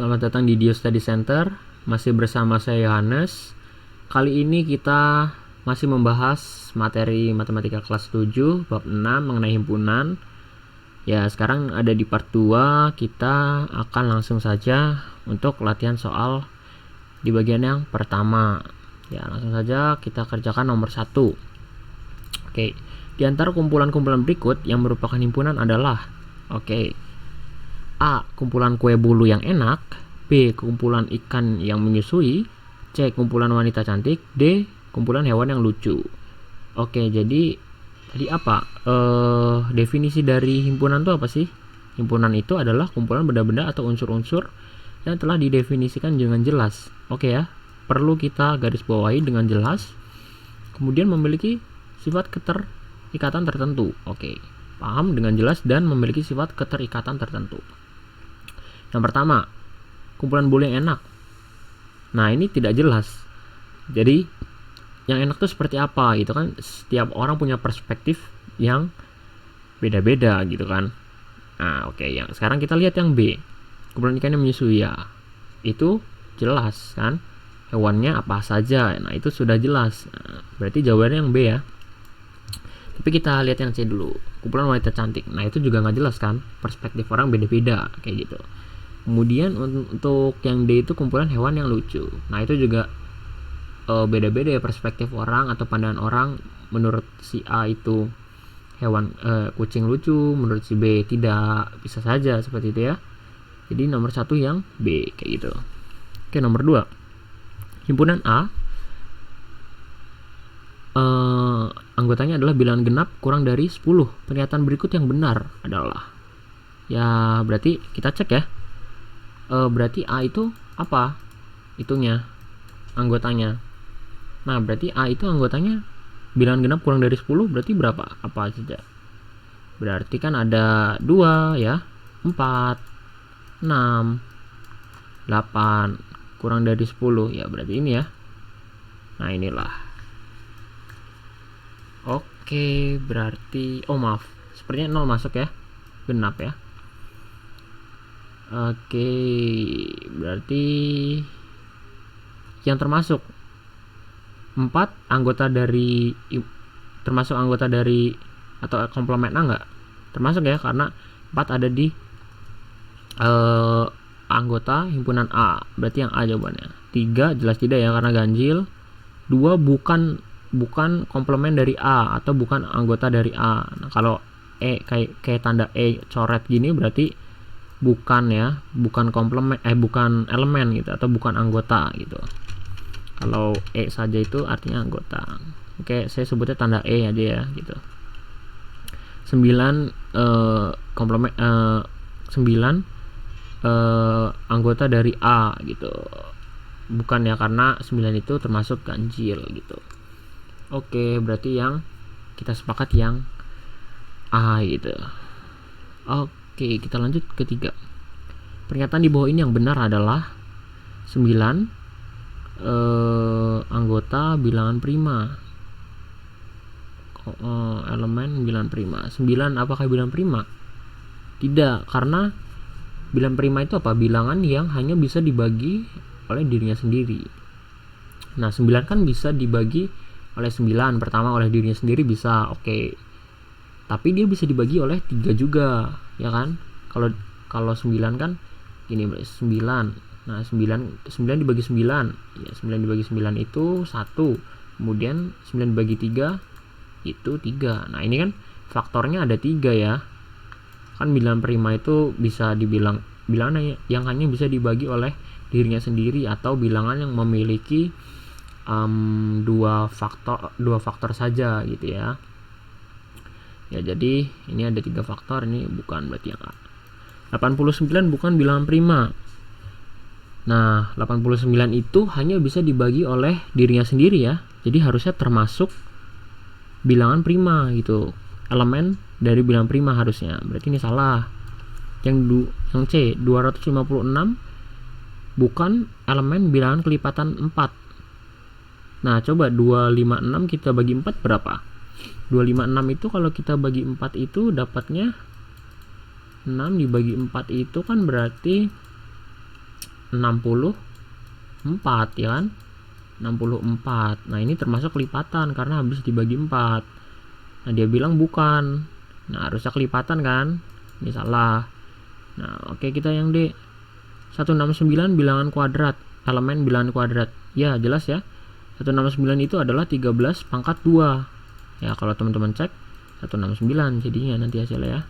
Selamat datang di Dio Study Center. Masih bersama saya Yohanes. Kali ini kita masih membahas materi matematika kelas 7 bab 6 mengenai himpunan. Ya, sekarang ada di part 2. Kita akan langsung saja untuk latihan soal di bagian yang pertama. Ya, langsung saja kita kerjakan nomor 1. Oke. Di antara kumpulan-kumpulan berikut yang merupakan himpunan adalah A. Kumpulan kue bolu yang enak. B. Kumpulan ikan yang menyusui. C. Kumpulan wanita cantik. D. Kumpulan hewan yang lucu. Oke, jadi tadi apa? Definisi dari himpunan itu apa sih? Himpunan itu adalah kumpulan benda-benda atau unsur-unsur yang telah didefinisikan dengan jelas. Oke ya, perlu kita garis bawahi dengan jelas. Kemudian memiliki sifat keterikatan tertentu. Oke, paham dengan jelas dan memiliki sifat keterikatan tertentu. Yang pertama, kumpulan bolu yang enak. Nah, ini tidak jelas. Jadi, yang enak itu seperti apa gitu kan? Setiap orang punya perspektif yang beda-beda gitu kan. Nah, oke, yang sekarang kita lihat yang B. Kumpulan ikan yang menyusui ya. Itu jelas kan? Hewannya apa saja. Nah, itu sudah jelas. Nah, berarti jawabannya yang B ya. Tapi kita lihat yang C dulu. Kumpulan wanita cantik. Nah, itu juga nggak jelas kan? Perspektif orang beda-beda kayak gitu. Kemudian untuk yang D itu kumpulan hewan yang lucu. Nah, itu juga beda-beda ya perspektif orang atau pandangan orang. Menurut si A itu hewan kucing lucu, menurut si B tidak. Bisa saja seperti itu ya. Jadi nomor 1 yang B kayak gitu. Oke, nomor 2. Himpunan A anggotanya adalah bilangan genap kurang dari 10. Pernyataan berikut yang benar adalah, ya berarti kita cek ya. Berarti A itu apa? Itunya, anggotanya. Nah, berarti A itu anggotanya bilangan genap kurang dari 10 berarti berapa? Apa saja? Berarti kan ada 2 ya, 4, 6, 8, kurang dari 10 ya, berarti ini ya. Nah, inilah. Oke, berarti maaf, sepertinya 0 masuk ya, genap ya. Oke, berarti yang termasuk 4 anggota dari, termasuk anggota dari atau komplement A enggak? Termasuk ya, karena 4 ada di anggota himpunan A. Berarti yang A jawabannya. 3 jelas tidak ya, karena ganjil. 2 bukan komplement dari A atau bukan anggota dari A. Nah, kalau E kayak tanda E coret gini berarti bukan ya, bukan komplement, bukan elemen gitu, atau bukan anggota gitu. Kalau E saja itu artinya anggota. Oke, saya sebutnya tanda E aja ya gitu. 9 komplement 9 anggota dari A gitu. Bukan ya, karena 9 itu termasuk ganjil gitu. Oke, berarti yang kita sepakat yang A gitu. Oke, kita lanjut ke 3. Pernyataan di bawah ini yang benar adalah 9 anggota bilangan prima. Elemen bilangan prima. 9 apakah bilangan prima? Tidak, karena bilangan prima itu apa? Bilangan yang hanya bisa dibagi oleh dirinya sendiri. Nah, 9 kan bisa dibagi oleh 9. Pertama oleh dirinya sendiri bisa, oke. Tapi dia bisa dibagi oleh 3 juga, ya kan? Kalau 9 kan ini 9. Nah, 9 dibagi 9. Ya, 9 dibagi 9 itu 1. Kemudian 9 dibagi 3 itu 3. Nah, ini kan faktornya ada 3 ya. Kan bilangan prima itu bisa dibilang bilangan yang hanya bisa dibagi oleh dirinya sendiri atau bilangan yang memiliki 2 faktor saja gitu ya. Ya, jadi ini ada 3 faktor, ini bukan berarti yang A. 89 bukan bilangan prima. Nah, 89 itu hanya bisa dibagi oleh dirinya sendiri ya. Jadi harusnya termasuk bilangan prima gitu. Elemen dari bilangan prima harusnya. Berarti ini salah. Yang C, 256 bukan elemen bilangan kelipatan 4. Nah, coba 256 kita bagi 4 berapa? 256 itu kalau kita bagi 4 itu dapatnya 6 dibagi 4 itu kan berarti 64 ya kan, 64. Nah ini termasuk kelipatan karena habis dibagi 4. Nah dia bilang bukan, nah harusnya kelipatan kan, ini salah. Nah oke, kita yang D. 169 bilangan kuadrat, elemen bilangan kuadrat. Ya jelas ya, 169 itu adalah 13 pangkat 2 ya. Kalau teman-teman cek 169 jadinya nanti hasilnya ya.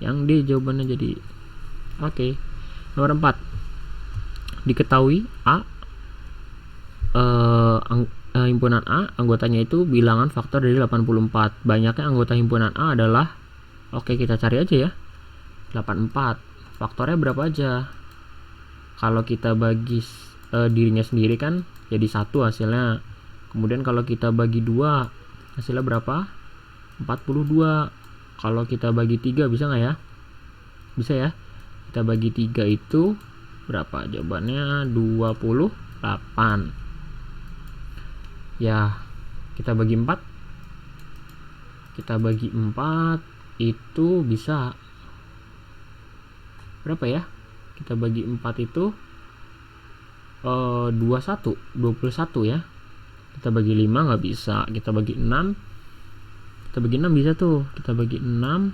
Yang D jawabannya jadi. Oke. Nomor 4. Diketahui A, himpunan A anggotanya itu bilangan faktor dari 84. Banyaknya anggota himpunan A adalah, oke kita cari aja ya, 84. Faktornya berapa aja? Kalau kita bagi dirinya sendiri kan jadi 1 hasilnya. Kemudian kalau kita bagi 2 hasilnya berapa? 42. Kalau kita bagi 3 bisa nggak ya? Bisa ya. Kita bagi 3 itu berapa? Jawabannya 28. Ya, kita bagi 4. Kita bagi 4 itu bisa berapa ya? Kita bagi 4 itu 21 ya. Kita bagi 5 nggak bisa. Kita bagi 6. Kita bagi 6 bisa tuh. Kita bagi 6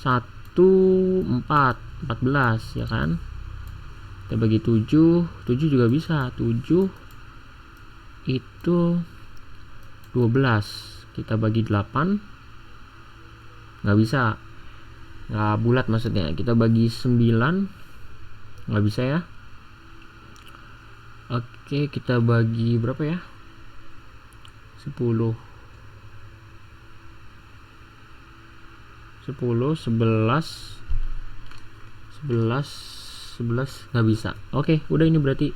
14 ya kan. Kita bagi 7 juga bisa. 7 itu 12. Kita bagi 8 nggak bisa, nggak bulat maksudnya. Kita bagi 9 nggak bisa ya. Oke, kita bagi berapa ya? 10 11 nggak bisa. Oke, udah ini berarti.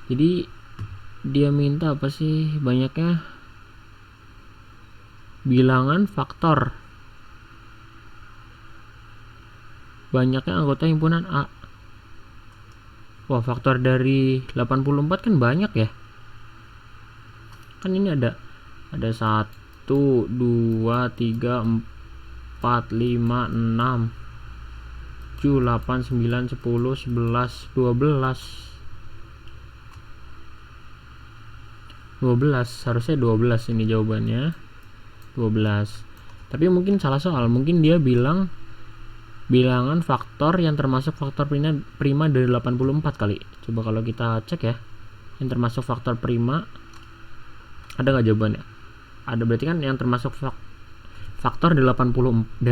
Jadi dia minta apa sih? Banyaknya bilangan faktor, banyaknya anggota himpunan A. Wah, faktor dari 84 kan banyak ya. Kan ini ada 1, 2, 3, 4, 5, 6, 7, 8, 9, 10, 11, 12. Harusnya 12 ini jawabannya. 12. Tapi mungkin salah soal. Mungkin dia bilang bilangan faktor yang termasuk faktor prima dari 84 kali. Coba kalau kita cek ya, yang termasuk faktor prima ada nggak jawabannya? Ada, berarti kan yang termasuk faktor dari 84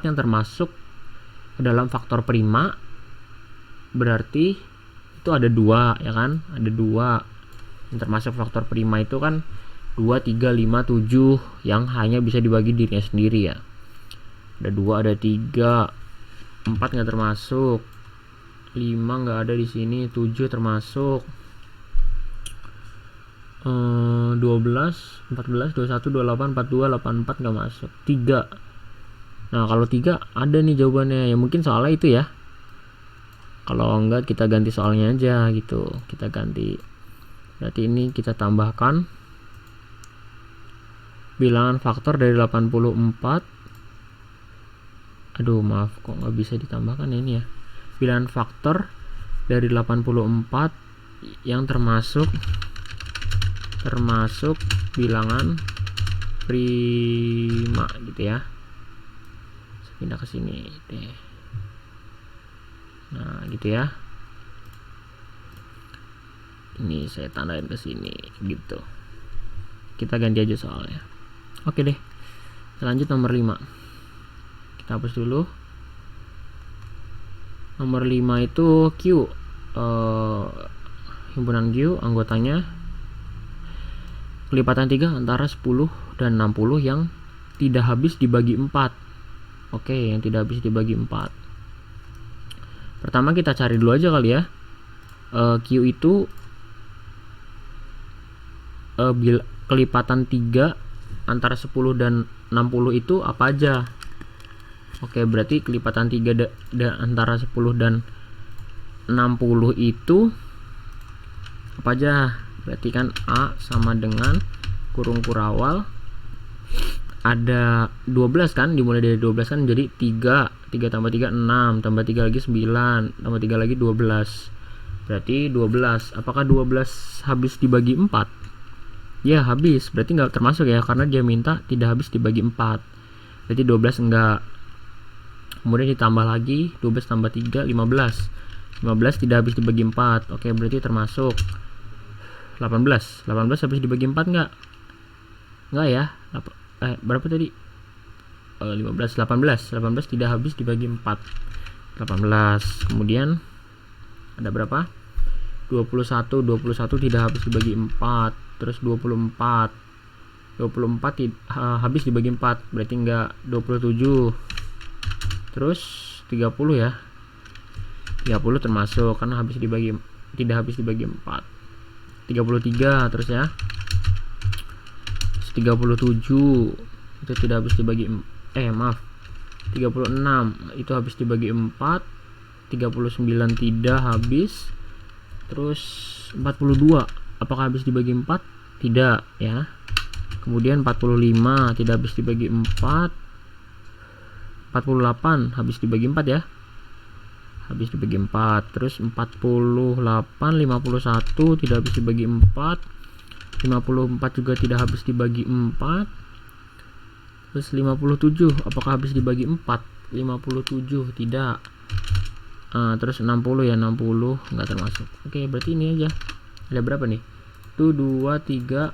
yang termasuk ke dalam faktor prima, berarti itu ada 2 ya kan, ada 2 yang termasuk faktor prima itu kan 2, 3, 5, 7 yang hanya bisa dibagi dirinya sendiri ya. Ada 2, ada 3, 4 nggak termasuk, 5 nggak ada di sini, 7 termasuk, 12, 14, 21, 28, 42, 84 nggak masuk, 3. Nah kalau 3 ada nih jawabannya ya, mungkin soalnya itu ya. Kalau enggak kita ganti soalnya aja gitu, kita ganti. Berarti ini kita tambahkan bilangan faktor dari 84. Aduh maaf, kok nggak bisa ditambahkan ini ya. Bilangan faktor dari 84 yang termasuk bilangan prima gitu ya. Saya pindah ke sini deh. Nah gitu ya. Ini saya tandain ke sini gitu. Kita ganti aja soalnya. Oke deh. Lanjut nomor 5. Kita hapus dulu. Nomor 5 itu Q, himpunan Q anggotanya kelipatan 3 antara 10 dan 60 yang tidak habis dibagi 4. Oke, yang tidak habis dibagi 4. Pertama kita cari dulu aja kali ya. Q itu kelipatan 3 antara 10 dan 60 itu apa aja? Oke, berarti kelipatan 3 antara 10 dan 60 itu apa aja? Berarti kan A sama dengan kurung kurawal ada 12 kan, dimulai dari 12 kan, jadi 3 tambah 3 6, tambah 3 lagi 9, tambah 3 lagi 12, berarti 12. Apakah 12 habis dibagi 4? Ya habis, berarti nggak termasuk ya, karena dia minta tidak habis dibagi 4, berarti 12 enggak. Kemudian ditambah lagi 12 tambah 3 15 tidak habis dibagi 4, oke berarti termasuk. 18 habis dibagi 4 enggak ya. Berapa tadi? 15 18 tidak habis dibagi 4, 18. Kemudian ada berapa? 21 tidak habis dibagi 4, terus 24 habis dibagi 4, berarti enggak. 27, terus 30 ya, 30 termasuk karena tidak habis dibagi 4. 33 terus ya, 37 itu tidak habis dibagi 36 itu habis dibagi 4, 39 tidak habis, terus 42 apakah habis dibagi 4? Tidak ya. Kemudian 45 tidak habis dibagi 4, 48 habis dibagi 4 ya, habis dibagi 4, terus 48 51 tidak habis dibagi 4, 54 juga tidak habis dibagi 4, terus 57 apakah habis dibagi 4? 57 tidak. Terus 60 ya, 60 nggak termasuk. Oke berarti ini aja. Ada berapa nih? Tuh 2 3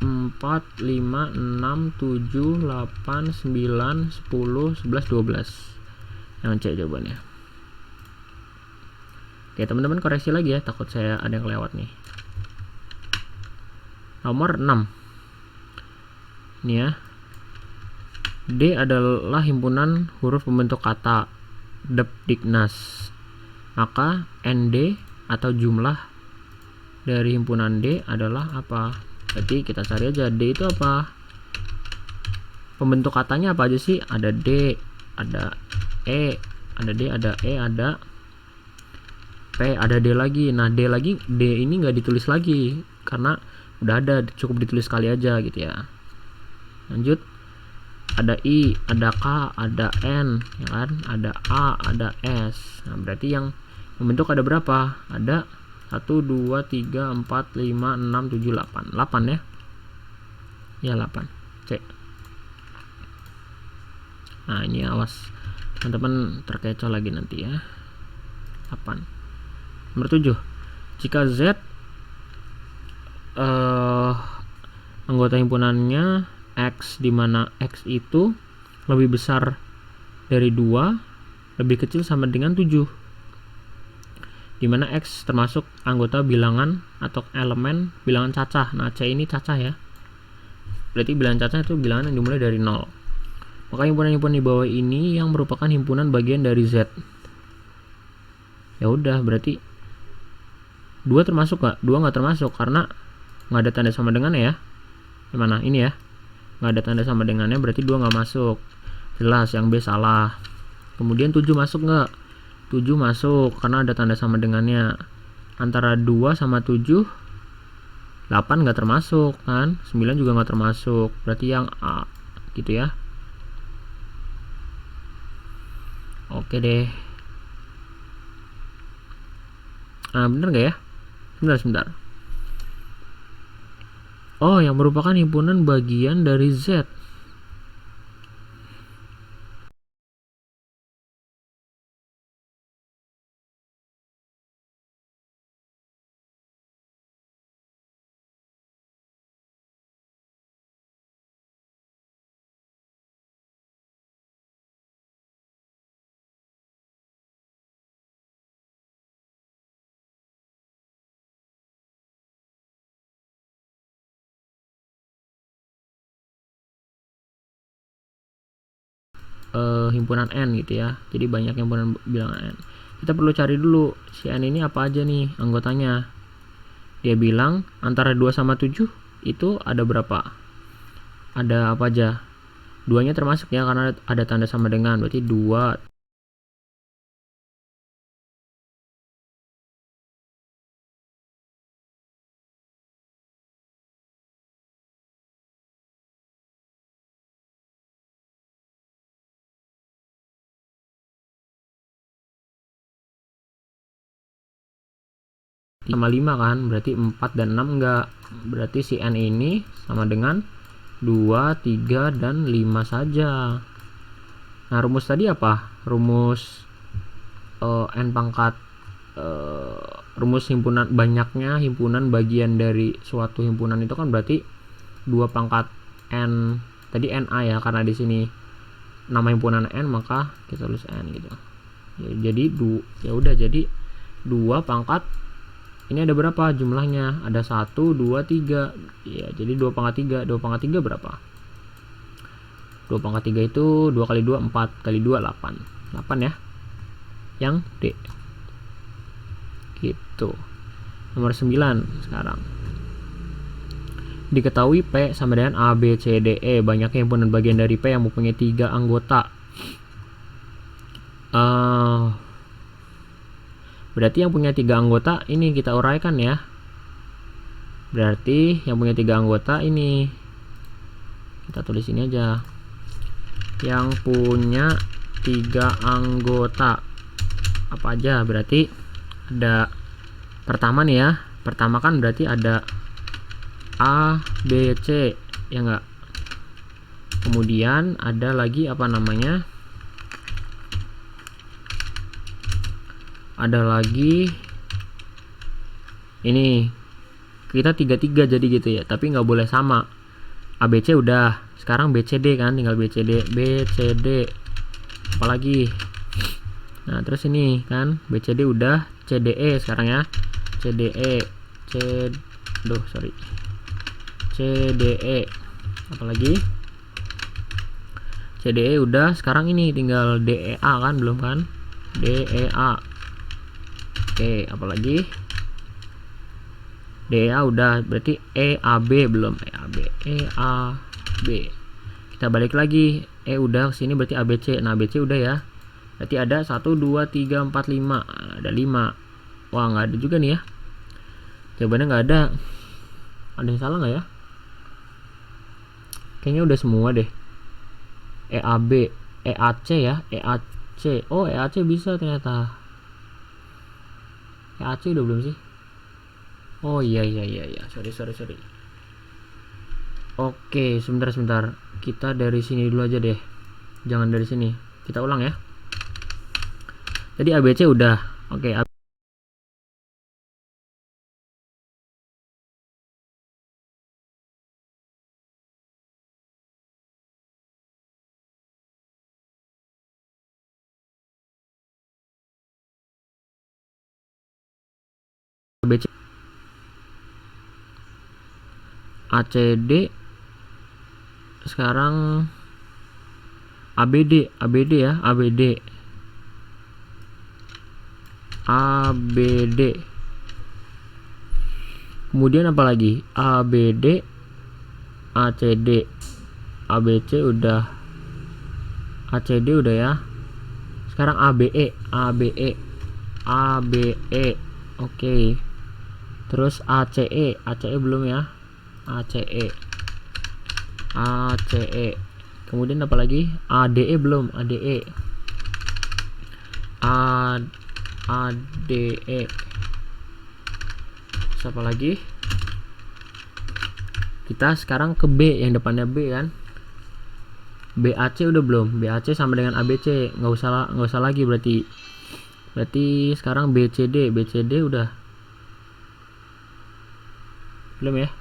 4 5 6 7 8 9 10 11 12 yang C jawabannya. Oke teman-teman koreksi lagi ya, takut saya ada yang lewat nih. Nomor 6 ini ya, D adalah himpunan huruf pembentuk kata Depdiknas, maka ND atau jumlah dari himpunan D adalah apa? Berarti kita cari aja D itu apa, pembentuk katanya apa aja sih? Ada D, ada E, ada D, ada E, ada P, ada D lagi. Nah D ini nggak ditulis lagi karena udah ada, cukup ditulis sekali aja gitu ya. Lanjut, ada I, ada K, ada N ya kan, ada A, ada S. Nah berarti yang membentuk ada berapa? Ada 1 2 3 4 5 6 7 8 ya ya, 8 C. Nah ini awas teman-teman terkecoh lagi nanti ya. 8. Nomor 7, jika Z anggota himpunannya X, dimana X itu lebih besar dari 2, lebih kecil sama dengan 7, dimana X termasuk anggota bilangan atau elemen bilangan cacah. Nah C ini cacah ya, berarti bilangan cacah itu bilangan yang dimulai dari 0. Maka himpunan-himpunan di bawah ini yang merupakan himpunan bagian dari Z. Ya udah berarti 2 termasuk nggak? 2 nggak termasuk karena nggak ada tanda sama dengannya ya. Gimana ini ya, nggak ada tanda sama dengannya, berarti 2 nggak masuk, jelas yang B salah. Kemudian 7 masuk nggak? 7 masuk karena ada tanda sama dengannya. Antara 2 sama 7, 8 nggak termasuk kan, 9 juga nggak termasuk, berarti yang A gitu ya. Oke deh. Bener nggak ya? Sebentar. Oh, yang merupakan himpunan bagian dari Z. Himpunan N gitu ya, jadi banyak himpunan bilangan N. Kita perlu cari dulu si N ini apa aja nih anggotanya. Dia bilang antara 2 sama 7 itu ada berapa, ada apa aja. 2-nya termasuk ya karena ada tanda sama dengan, berarti 2 sama 5 kan, berarti 4 dan 6 enggak. Berarti si N ini sama dengan 2, 3, dan 5 saja. Nah, rumus tadi apa? Rumus N pangkat rumus himpunan, banyaknya himpunan bagian dari suatu himpunan itu kan berarti 2 pangkat N, tadi NA ya, karena di sini nama himpunan N maka kita tulis N gitu. Jadi ya udah, jadi 2 pangkat ini ada berapa jumlahnya? Ada 1, 2, 3 ya, jadi 2 pangkat 3. 2 pangkat 3 berapa? 2 pangkat 3 itu 2 kali 2 4 kali 2 8 ya, yang D gitu. Nomor 9 sekarang. Diketahui P sama dengan A, B, C, D, E. Banyaknya himpunan bagian dari P yang mempunyai 3 anggota. Berarti yang punya 3 anggota ini kita uraikan ya. Berarti yang punya 3 anggota ini kita tulis ini aja. Yang punya 3 anggota apa aja? Berarti ada pertama nih ya. Pertama kan berarti ada A, B, C ya enggak. Kemudian ada lagi apa namanya? Ada lagi ini, kita 3-3 jadi gitu ya, tapi nggak boleh sama. ABC udah, sekarang BCD kan, tinggal BCD. Apalagi, nah terus ini kan BCD udah, CDE sekarang ya, CDE, apalagi CDE udah, sekarang ini tinggal DEA kan, belum kan, DEA. Oke, apalagi DEA udah, berarti EAB belum, EAB. Kita balik lagi, E udah kesini berarti ABC. Nah ABC udah ya, berarti ada 1, 2, 3, 4, 5, ada 5. Wah nggak ada juga nih ya, jawabannya nggak ada. Ada yang salah nggak ya? Kayaknya udah semua deh. EAB, EAC ya, EAC. Oh EAC bisa ternyata. EAC udah belum sih? Oh iya, sorry. Oke, sebentar. Kita dari sini dulu aja deh. Jangan dari sini. Kita ulang ya. Jadi ABC udah. Oke, ABC, ACD, sekarang ABD ya, ABD. Kemudian apa lagi? ABD, ACD, ABC udah, ACD udah ya. Sekarang ABE. Oke. Terus ACE belum ya, ACE. Kemudian apa lagi? ADE belum, ADE. Siapa lagi? Kita sekarang ke B, yang depannya B kan. BAC udah belum? BAC sama dengan ABC, nggak usah lagi berarti sekarang BCD udah belum ya?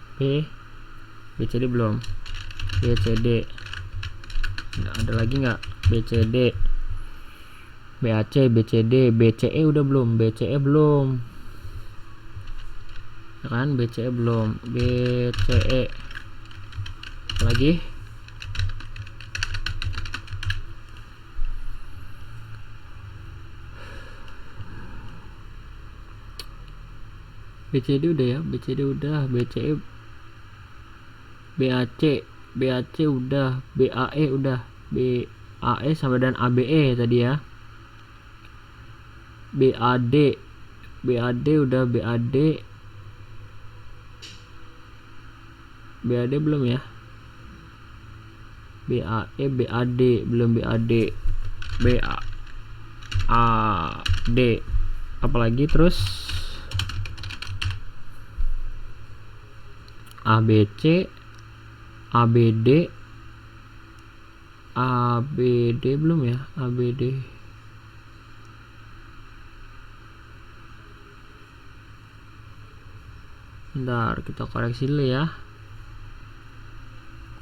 BCD belum. BCD nggak ada lagi nggak? BCD, BAC, BCD, BCE udah belum? BCE belum ya kan, BCE belum. BCE lagi, BCD udah ya, BCD udah, BCE, BAC udah, BAE udah, BAE sama dengan ABE tadi ya. BAD udah, BAD belum ya. BAE, BAD belum, BAD, BAD apalagi. Terus ABC, ABD, ABD belum ya, ABD. Bentar, kita koreksi dulu ya.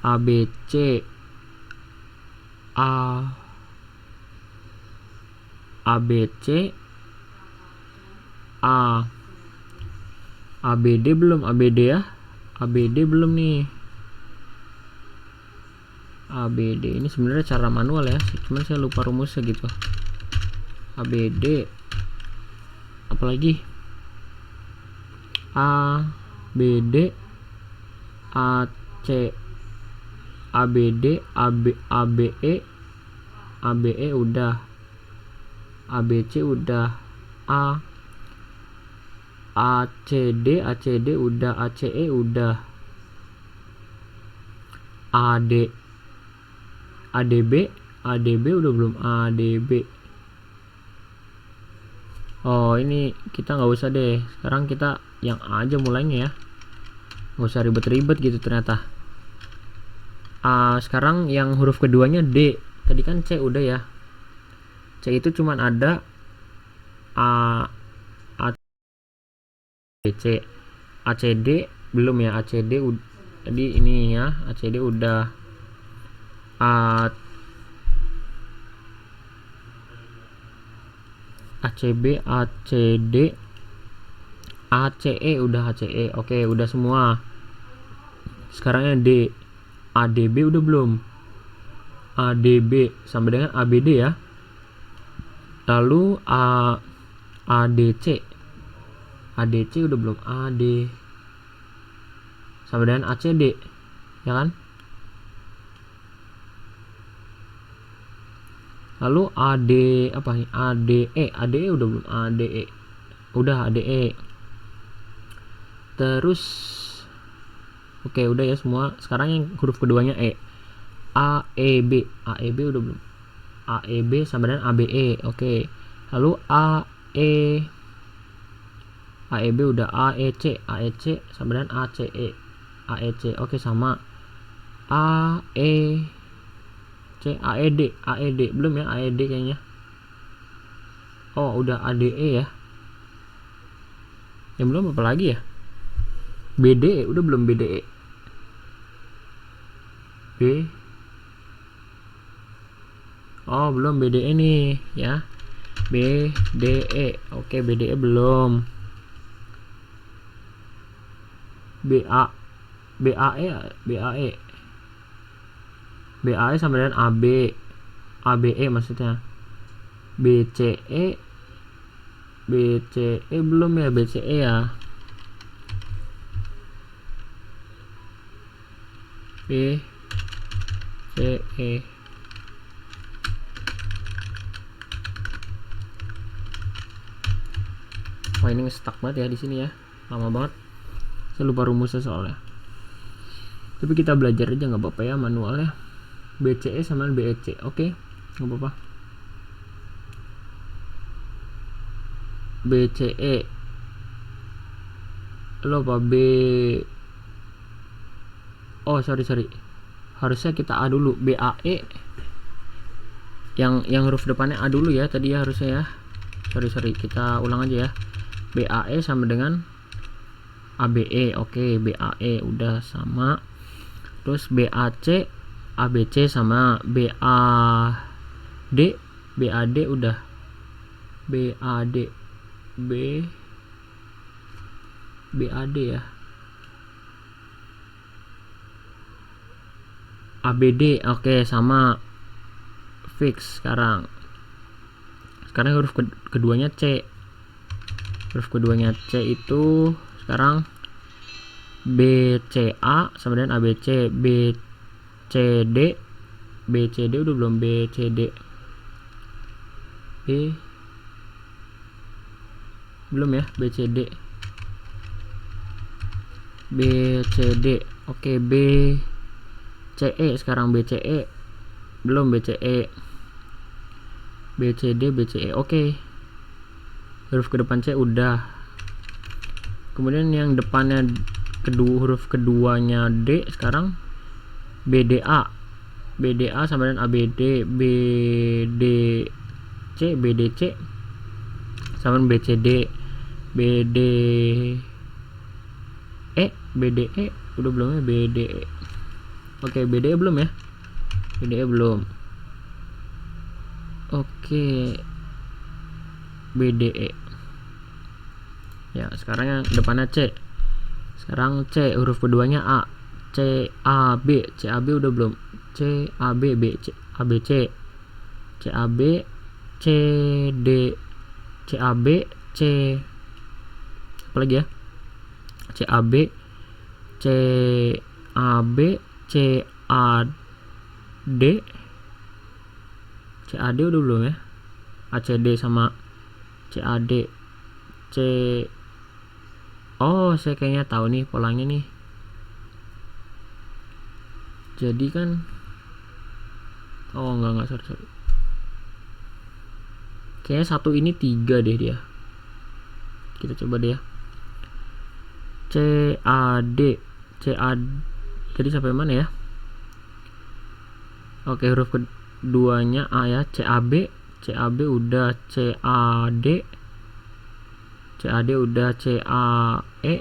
ABC, ABC, ABD belum, ABD ya, ABD belum nih. ABD ini sebenarnya cara manual ya, cuman saya lupa rumusnya gitu. ABD, apalagi ABD, AC, ABD, ABE, ABE udah, ABC udah, ACD, ACD udah, ACE udah, ADB, ADB udah belum, ADB. Oh ini kita nggak usah deh, sekarang kita yang A aja mulainya ya, nggak usah ribet-ribet gitu ternyata. Sekarang yang huruf keduanya D, tadi kan C udah ya, C itu cuman ada ACC, ACD belum ya, ACD tadi ini ya, ACD udah, ACB, ACD, ACE udah, ACE oke udah semua. Sekarangnya D, ADB udah belum, ADB sama dengan ABD ya. Lalu ADC, ADC udah belum, AD sama dengan ACD ya kan. Lalu AD apa nih, ADE, ADE udah belum, ADE udah, ADE. Terus oke udah ya semua. Sekarang yang huruf keduanya E, AEB, AEB udah belum, AEB sama dengan ABE oke. Lalu AEB udah, AEC, AEC sama dengan ACE, AEC oke sama. AED, AED belum ya, AED kayaknya. Oh udah, ADE ya. Yang belum apa lagi ya, BDE udah belum, BDE, oh belum, BDE nih ya, BDE oke, BDE belum. BAE sama dengan ABE maksudnya. BCE belum ya, BCE ya. BCE wah ini stuck banget ya di sini ya, lama banget saya lupa rumusnya soalnya, tapi kita belajar aja nggak apa-apa ya manualnya. BCE sama BEC oke nggak apa-apa. BCE lo apa oh sorry harusnya kita A dulu, BAE yang huruf depannya A dulu ya tadi ya harusnya ya, sorry kita ulang aja ya. BAE sama dengan ABE oke, BAE udah sama. Terus BAC, ABC sama BAD udah, BAD ya, ABD oke sama, fix. Sekarang huruf keduanya C, huruf keduanya C itu sekarang BCA sama dengan ABC, BCD udah belum, BCD belum ya, BCD oke. BCE sekarang, BCE belum, BCE BCE oke. Huruf ke depan C udah. Kemudian yang depannya huruf keduanya D, sekarang BDA. BDA sama dengan ABD, BDC, BDC sama dengan BCD, BDE, BDE udah belum ya? BDE. Oke, BDE belum ya? BDE belum. Oke, BDE. Ya, sekarang yang depannya C. Sekarang C, huruf keduanya A. CAB, CAB udah belum? CAB, BC, ABC, CAB, CD, CAB, C, apa lagi ya? CAB, CAB, CAD, CAD udah belum ya? ACD sama CAD, oh saya kayaknya tahu nih polanya nih. Jadi kan, oh enggak sorry. Kayaknya satu ini 3 deh dia. Kita coba deh ya. CAD, jadi sampai mana ya? Oke, huruf keduanya A ya. CAB udah, CAD udah, CAE,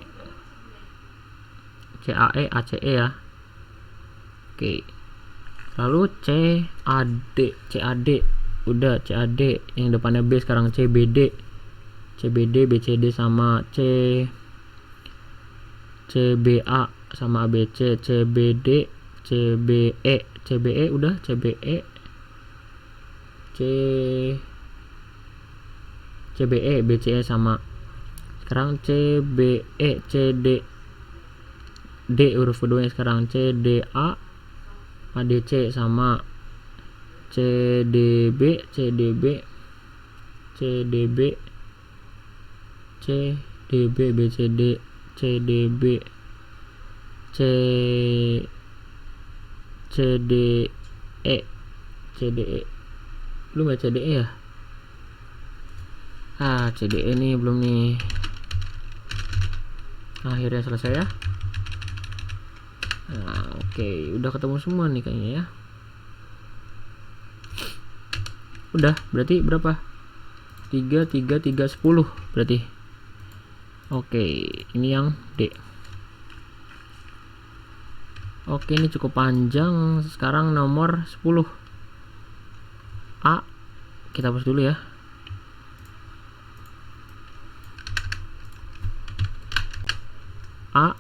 ACE ya. Oke, lalu CAD udah, CAD yang depannya B, sekarang CBD, BCD sama CBA sama ABC, CBD, CBE udah, CBE, BCE sama, sekarang CBE, D huruf keduanya sekarang CDA, ADC sama CDB, BCD, CDB, CDE belum ya? CDE ya? CDE nih belum nih. Akhirnya selesai ya. Nah, oke, udah ketemu semua nih kayaknya ya. Udah, berarti berapa? 3, 10 berarti. Oke, ini yang D. Oke, ini cukup panjang. Sekarang nomor 10 A, kita hapus dulu ya. A,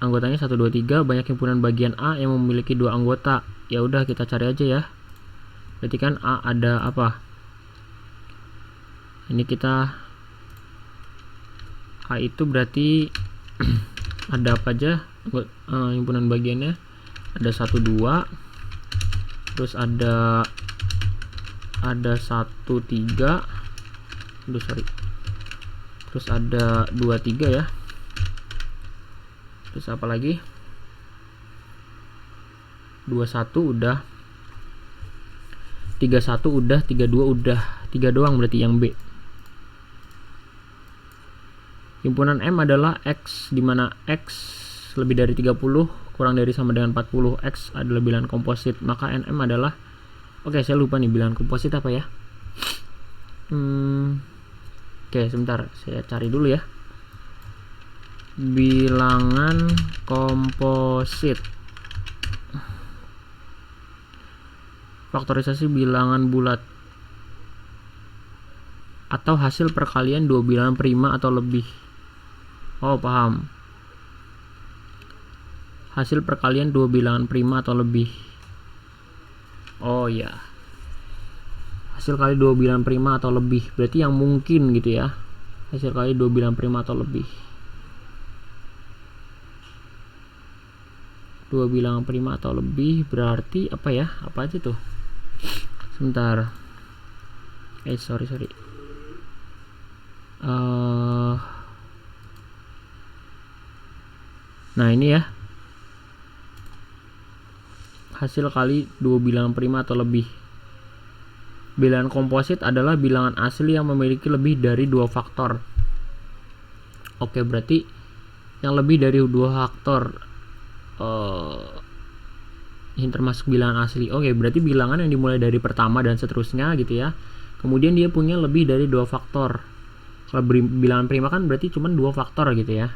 anggotanya 1, 2, 3, banyak himpunan bagian A yang memiliki 2 anggota. Ya udah, kita cari aja ya. Berarti kan A ada apa? Ini kita A itu berarti ada apa aja himpunan bagiannya? Ada 1, 2, terus ada 1, 3, terus ada 2, 3 ya. Terus apa lagi? 21 udah, 31 udah, 32 udah, 3 doang berarti yang B. Himpunan M adalah X, dimana X lebih dari 30 kurang dari sama dengan 40. X adalah bilangan komposit, maka NM adalah, oke saya lupa nih bilangan komposit apa ya. Oke, sebentar saya cari dulu ya. Bilangan komposit, faktorisasi bilangan bulat atau hasil perkalian 2 bilangan prima atau lebih. Oh, paham. Hasil perkalian 2 bilangan prima atau lebih. Oh ya, hasil kali 2 bilangan prima atau lebih berarti yang mungkin gitu ya. Hasil kali 2 bilangan prima atau lebih, 2 bilangan prima atau lebih berarti apa ya? Apa aja tuh? Sebentar. Sorry. Nah ini ya, hasil kali 2 bilangan prima atau lebih. Bilangan komposit adalah bilangan asli yang memiliki lebih dari 2 faktor. Oke, berarti yang lebih dari 2 faktor ini termasuk bilangan asli. Oke, berarti bilangan yang dimulai dari pertama dan seterusnya gitu ya. Kemudian dia punya lebih dari 2 faktor. Kalau bilangan prima kan berarti cuma 2 faktor gitu ya.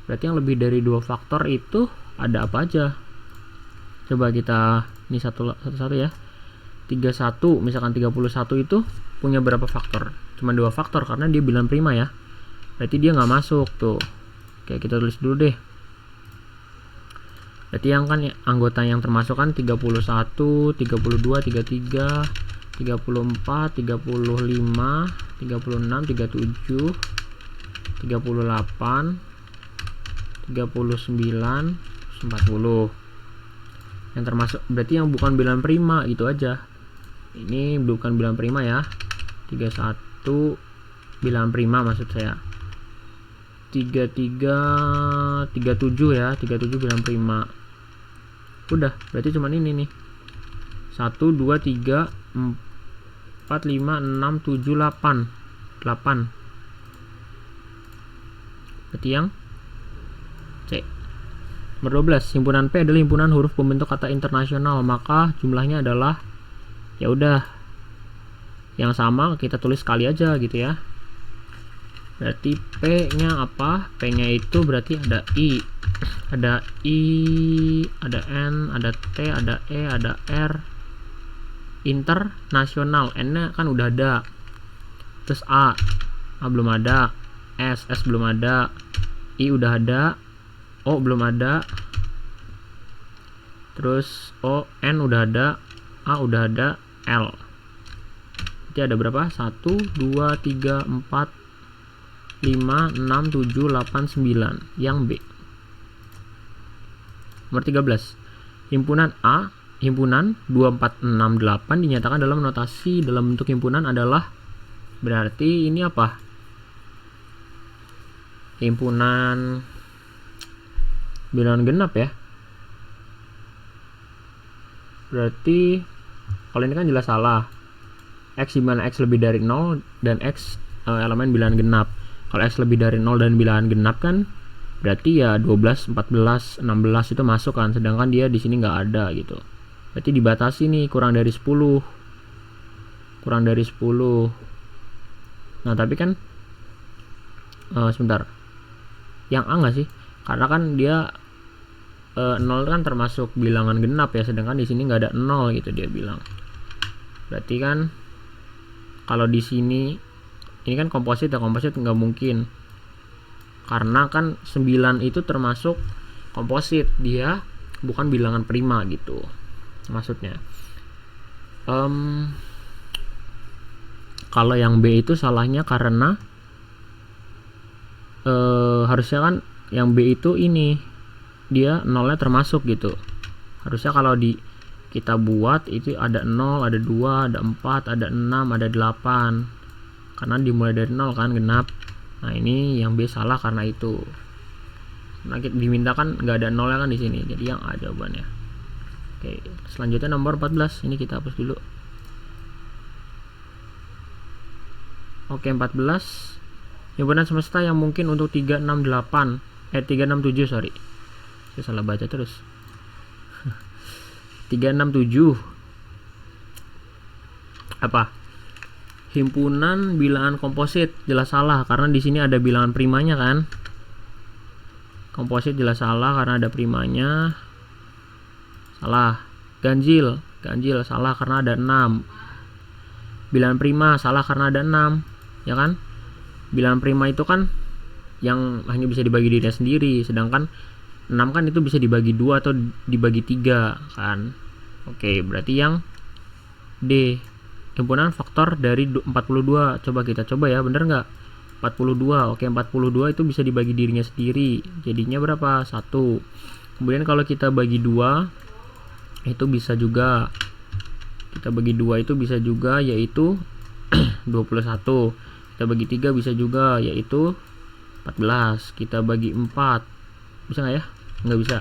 Berarti yang lebih dari 2 faktor itu ada apa aja? Coba kita ini satu-satu ya. 31 misalkan 31 itu punya berapa faktor? Cuma 2 faktor karena dia bilangan prima ya. Berarti dia nggak masuk tuh. Oke, kita tulis dulu deh. Berarti yang kan anggota yang termasuk kan 31, 32, 33, 34, 35, 36, 37, 38, 39, 40. Yang termasuk berarti yang bukan bilangan prima gitu aja. Ini bukan bilangan prima ya. 31 bilangan prima maksud saya. 33, 37 ya, 37 bilangan prima. Udah, berarti cuman ini nih. 1 2 3 4 5 6 7 8. 8. Berarti yang C. Nomor 12, himpunan P adalah himpunan huruf pembentuk kata internasional, maka jumlahnya adalah ya udah yang sama kita tulis sekali aja gitu ya. Berarti P-nya apa? P-nya itu berarti ada I, ada N, ada T, ada E, ada R. Internasional, N-nya kan udah ada. Terus A belum ada. S belum ada. I udah ada. O belum ada. Terus O, N udah ada. A udah ada. L. Jadi ada berapa? 1, 2, 3, 4, 5, 6, 7, 8, 9. Yang B. Nomor 13. Himpunan A, himpunan 2468 dinyatakan dalam notasi dalam bentuk himpunan adalah, berarti ini apa? Himpunan bilangan genap ya. Berarti kalau ini kan jelas salah. X dimana X lebih dari 0 dan X elemen bilangan genap. Kalau X lebih dari 0 dan bilangan genap kan berarti ya 12, 14, 16 itu masuk kan, sedangkan dia di sini nggak ada gitu. Berarti dibatasi nih, kurang dari 10. Kurang dari 10. Nah, tapi kan sebentar. Yang A nggak sih? Karena kan dia 0 kan termasuk bilangan genap ya, sedangkan di sini nggak ada 0 gitu dia bilang. Berarti kan kalau di sini ini kan komposit ya, komposit nggak mungkin. Karena kan 9 itu termasuk komposit, dia bukan bilangan prima gitu. Maksudnya. Kalau yang B itu salahnya karena harusnya kan yang B itu ini dia 0-nya termasuk gitu. Harusnya kalau kita buat itu ada 0, ada 2, ada 4, ada 6, ada 8. Karena dimulai dari 0 kan genap. Nah, ini yang B salah karena itu. Nah, kita dimintakan nggak ada 0-nya kan di sini. Jadi yang A jawabannya. Oke, selanjutnya nomor 14. Ini kita hapus dulu. Oke, 14. Himpunan semesta yang mungkin untuk 367 sorry. Saya salah baca terus. 367 apa? Himpunan bilangan komposit, jelas salah karena di sini ada bilangan primanya kan. Komposit jelas salah karena ada primanya. Salah. Ganjil salah karena ada 6. Bilangan prima salah karena ada 6, ya kan? Bilangan prima itu kan yang hanya bisa dibagi dirinya sendiri, sedangkan 6 kan itu bisa dibagi 2 atau dibagi 3 kan. Oke, berarti yang D, himpunan faktor dari 42. Coba kita coba ya, bener nggak? 42. Oke, 42 itu bisa dibagi dirinya sendiri. Jadinya berapa? 1. Kemudian kalau kita bagi 2 itu bisa juga. Kita bagi 2 itu bisa juga, yaitu 21. Kita bagi 3 bisa juga, yaitu 14. Kita bagi 4 bisa nggak ya? Nggak bisa.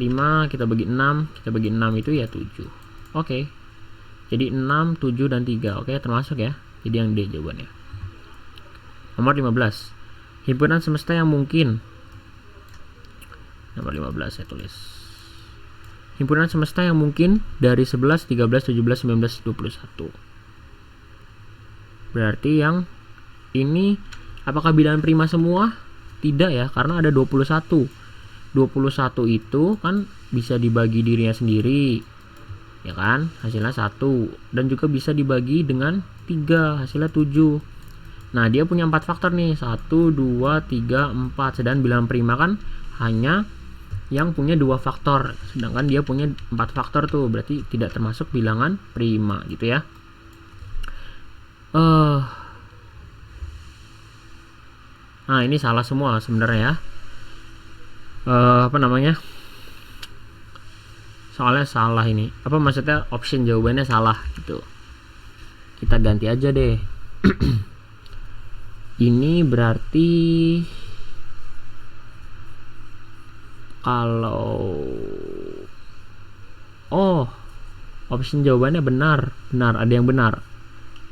5 kita bagi 6, kita bagi 6 itu ya 7. Oke. Jadi 6, 7 dan 3. Oke, termasuk ya. Jadi yang D jawabannya. Nomor 15. Himpunan semesta yang mungkin Nomor 15 saya tulis. Himpunan semesta yang mungkin dari 11, 13, 17, 19, 21. Berarti yang ini apakah bilangan prima semua? Tidak ya, karena ada 21. 21 itu kan bisa dibagi dirinya sendiri, ya kan, hasilnya 1. Dan juga bisa dibagi dengan 3, hasilnya 7. Nah, dia punya 4 faktor nih, 1, 2, 3, 4. Sedangkan bilangan prima kan hanya yang punya 2 faktor, sedangkan dia punya 4 faktor tuh, berarti tidak termasuk bilangan prima gitu ya. Nah, ini salah semua sebenarnya ya. Soalnya salah ini. Maksudnya option jawabannya salah gitu. Kita ganti aja deh. Ini berarti kalau option jawabannya benar, ada yang benar.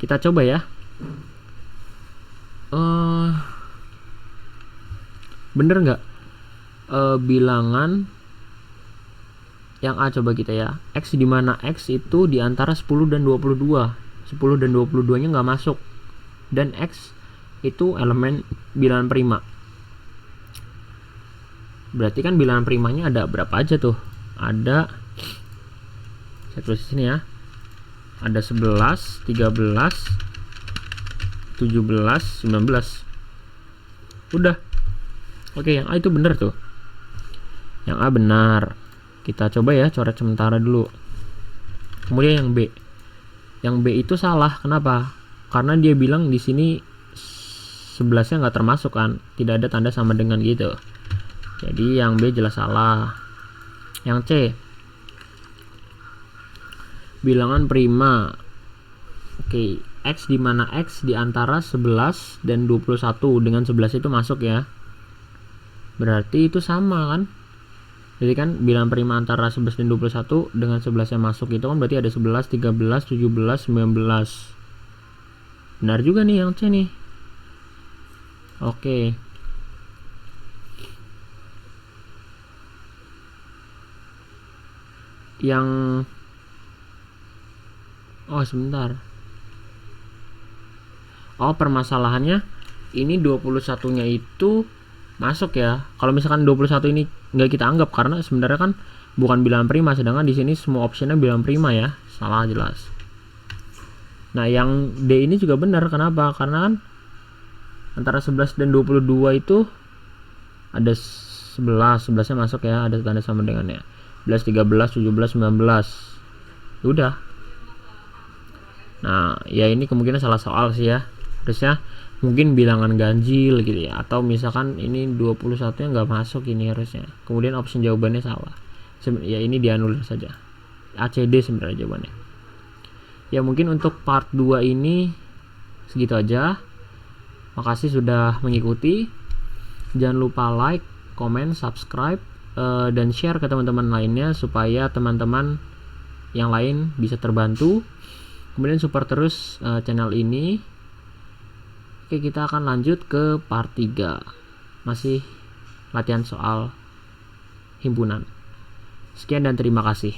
Kita coba ya. Bener nggak bilangan yang A? Coba kita ya. X di mana X itu di antara 10 dan 22. 10 dan 22 nya nggak masuk, dan X itu elemen bilangan prima. Berarti kan bilangan primanya ada berapa aja tuh? Ada, saya tulis di sini ya, ada 11, 13, 17, 19. Udah. Oke, yang A itu benar tuh. Yang A benar. Kita coba ya, coret sementara dulu. Kemudian yang B. Yang B itu salah. Kenapa? Karena dia bilang di sini 11-nya nggak termasuk kan, tidak ada tanda sama dengan gitu. Jadi yang B jelas salah. Yang C, bilangan prima. Oke, X di mana X di antara 11 dan 21. Dengan 11 itu masuk ya. Berarti itu sama kan? Jadi kan bilangan prima antara 11 dan 21 dengan 11 yang masuk itu kan berarti ada 11, 13, 17, 19. Benar juga nih yang C nih. Oke. Yang sebentar. Permasalahannya ini 21-nya itu masuk ya. Kalau misalkan 21 ini nggak kita anggap karena sebenarnya kan bukan bilangan prima, sedangkan di sini semua opsinya bilangan prima ya. Salah jelas. Nah, yang D ini juga benar. Kenapa? Karena kan antara 11 dan 22 itu ada 11-nya masuk ya, ada tanda sama dengannya. 11, 13, 17, 19. Udah. Nah, ya ini kemungkinan salah soal sih ya. Harusnya mungkin bilangan ganjil gitu ya, atau misalkan ini 21 nya nggak masuk ini harusnya. Kemudian option jawabannya salah. Ya ini dianulir saja. ACD sebenarnya jawabannya. Ya mungkin untuk part 2 ini segitu aja. Makasih sudah mengikuti. Jangan lupa like, comment, subscribe, dan share ke teman-teman lainnya supaya teman-teman yang lain bisa terbantu. Kemudian support terus channel ini. Oke, kita akan lanjut ke part 3. Masih latihan soal himpunan. Sekian dan terima kasih.